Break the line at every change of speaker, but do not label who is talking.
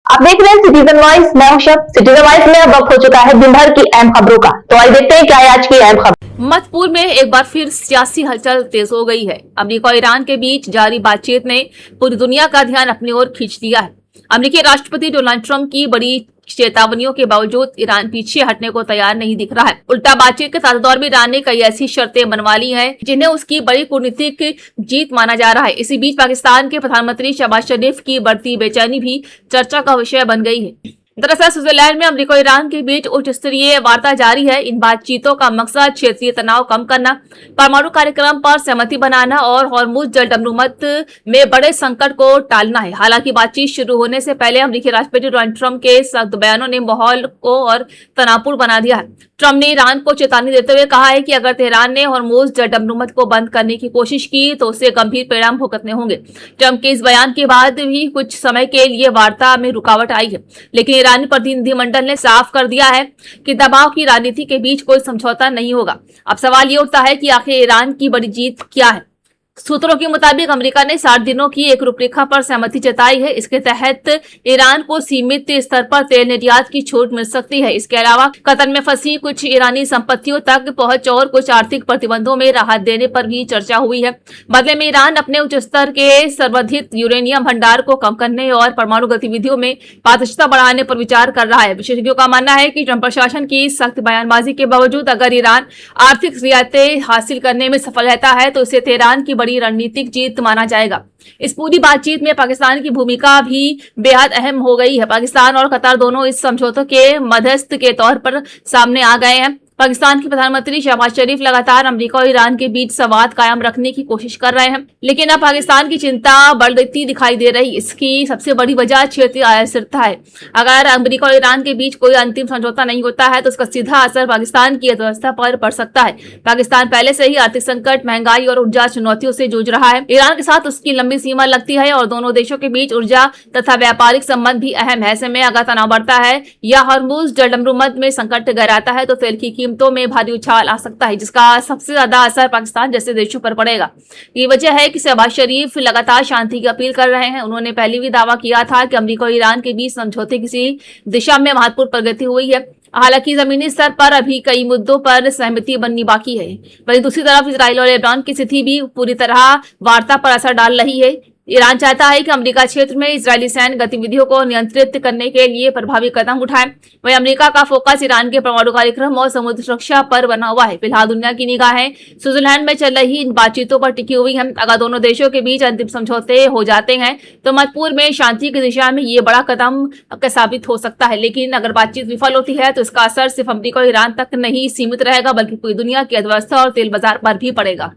आप देख रहे हैं सिटीजन वॉइस। मैं हूं शब। सिटीजन वॉइस में अब वक्त हो चुका है दिन भर की अहम खबरों का। तो आइए देखते हैं क्या है आज की अहम खबर।
मधुपुर में एक बार फिर सियासी हलचल तेज हो गई है। अमेरिका और ईरान के बीच जारी बातचीत ने पूरी दुनिया का ध्यान अपनी ओर खींच लिया है। अमेरिकी राष्ट्रपति डोनाल्ड ट्रंप की बड़ी चेतावनियों के बावजूद ईरान पीछे हटने को तैयार नहीं दिख रहा है। उल्टा बातचीत के ताजा दौर में ईरान ने कई ऐसी शर्तें बनवा ली हैं जिन्हें उसकी बड़ी कूटनीतिक जीत माना जा रहा है। इसी बीच पाकिस्तान के प्रधानमंत्री शहबाज शरीफ की बढ़ती बेचैनी भी चर्चा का विषय बन गई है। दरअसल स्विट्जरलैंड में अमेरिका और ईरान के बीच उच्च स्तरीय वार्ता जारी है। इन बातचीतों का मकसद क्षेत्रीय तनाव कम करना, परमाणु कार्यक्रम पर सहमति बनाना और हॉर्मुज जलदमरूमत में बड़े संकट को टालना है। हालांकि बातचीत शुरू होने से पहले अमेरिकी राष्ट्रपति डोनाल्ड ट्रंप के सख्त बयानों ने माहौल को और तनावपूर्ण बना दिया है। ट्रंप ने ईरान को चेतावनी देते हुए कहा है कि अगर तेहरान ने हॉर्मुज जलदमरूमत को बंद करने की कोशिश की तो उसे गंभीर परिणाम भुगतने होंगे। ट्रंप के इस बयान के बाद भी कुछ समय के लिए वार्ता में रुकावट आई है, लेकिन ईरानी प्रतिनिधिमंडल ने साफ कर दिया है कि दबाव की राजनीति के बीच कोई समझौता नहीं होगा। अब सवाल ये उठता है कि आखिर ईरान की बड़ी जीत क्या है। सूत्रों के मुताबिक अमेरिका ने 60 दिनों की एक रूपरेखा पर सहमति जताई है। इसके तहत ईरान को सीमित स्तर पर तेल निर्यात की छूट मिल सकती है। इसके अलावा कतर में फंसी कुछ ईरानी संपत्तियों तक पहुंच और कुछ आर्थिक प्रतिबंधों में राहत देने पर भी चर्चा हुई है। बदले में ईरान अपने उच्च स्तर के संवर्धित यूरेनियम भंडार को कम करने और परमाणु गतिविधियों में पारदर्शिता बढ़ाने पर विचार कर रहा है। विशेषज्ञों का मानना है कि ट्रंप प्रशासन की सख्त बयानबाजी के बावजूद अगर ईरान आर्थिक रियायतें हासिल करने में सफल रहता है तो इसे तेहरान की बड़ी रणनीतिक जीत माना जाएगा। इस पूरी बातचीत में पाकिस्तान की भूमिका भी बेहद अहम हो गई है। पाकिस्तान और कतर दोनों इस समझौते के मध्यस्थ के तौर पर सामने आ गए हैं। पाकिस्तान के प्रधानमंत्री शहबाज शरीफ लगातार अमेरिका और ईरान के बीच संवाद कायम रखने की कोशिश कर रहे हैं, लेकिन अब पाकिस्तान की चिंता बढ़ती दिखाई दे रही। इसकी सबसे बड़ी वजह क्षेत्रीय अस्थिरता है। अगर अमेरिका और ईरान के बीच कोई अंतिम समझौता नहीं होता है तो उसका सीधा असर पाकिस्तान की अर्थव्यवस्था पर पड़ सकता है। पाकिस्तान पहले से ही आर्थिक संकट, महंगाई और ऊर्जा चुनौतियों से जूझ रहा है। ईरान के साथ उसकी लंबी सीमा लगती है और दोनों देशों के बीच ऊर्जा तथा व्यापारिक संबंध भी अहम है। ऐसे में अगर तनाव बढ़ता है या हॉर्मुज जलदमरूमत में संकट गहराता है तो तेल की कीमतों में भारी उछाल आ सकता है, जिसका सबसे ज्यादा असर पाकिस्तान जैसे देशों पर पड़ेगा। ये वजह है कि शहबाज शरीफ लगातार शांति की अपील कर रहे हैं। उन्होंने पहले भी दावा किया था कि अमेरिका और ईरान के बीच समझौते किसी दिशा में महत्वपूर्ण प्रगति हुई है। हालांकि जमीनी स्तर पर अभी कई मुद्दों पर सहमति बननी बाकी है। वहीं दूसरी तरफ इजराइल और लेबनान की स्थिति भी पूरी तरह वार्ता पर असर डाल रही है। ईरान चाहता है कि अमेरिका क्षेत्र में इजरायली सैन्य गतिविधियों को नियंत्रित करने के लिए प्रभावी कदम उठाए। वहीं अमेरिका का फोकस ईरान के परमाणु कार्यक्रम और समुद्र सुरक्षा पर बना हुआ है। फिलहाल दुनिया की निगाहें स्विट्जरलैंड में चल रही इन बातचीतों पर टिकी हुई है। अगर दोनों देशों के बीच अंतिम समझौते हो जाते हैं तो मधुपुर में शांति की दिशा में ये बड़ा कदम साबित हो सकता है। लेकिन अगर बातचीत विफल होती है तो इसका असर सिर्फ अमेरिका और ईरान तक नहीं सीमित रहेगा, बल्कि पूरी दुनिया की अर्थव्यवस्था और तेल बाजार पर भी पड़ेगा।